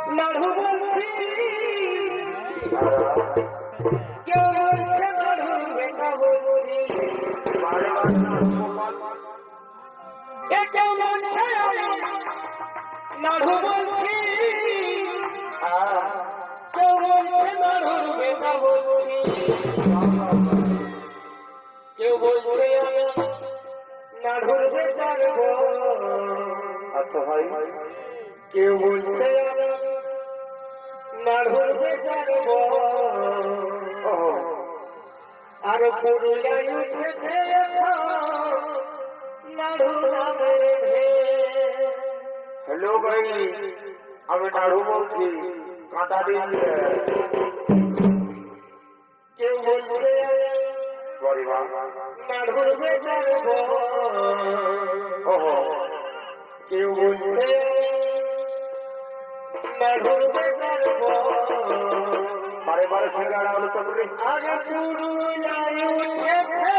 নাড়ু বলছি কেউ বলছে নাড়ু বেটা বলছি কেউ বলছে নাড়ু বলছি কেউ বলছে নাড়ু বেটা বলছি কেউ বলছে নাড়ুর বেটার আচ্ছা ভাই কেউ বলছে নাড়ুর বেটার আর পুরুলিয়ায় উঠেছে নাড়ু নামের হ্যালো ভাই আমি নাড়ু বলছি কাঁটা দিন কেউ বলছে নাড়ুর বেটার কেউ বলছে নাড়ুর বেটার বারে বারে সিঙ্গাড়া আলু চটনি আরে পুরুলিয়ায় উঠেছে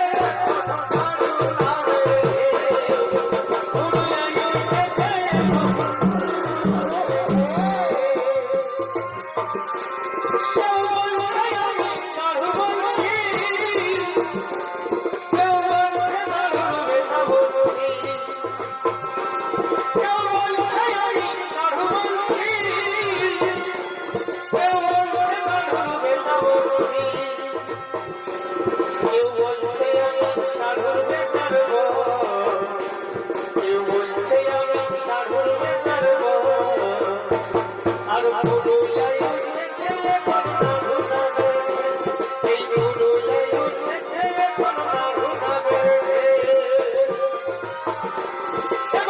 আর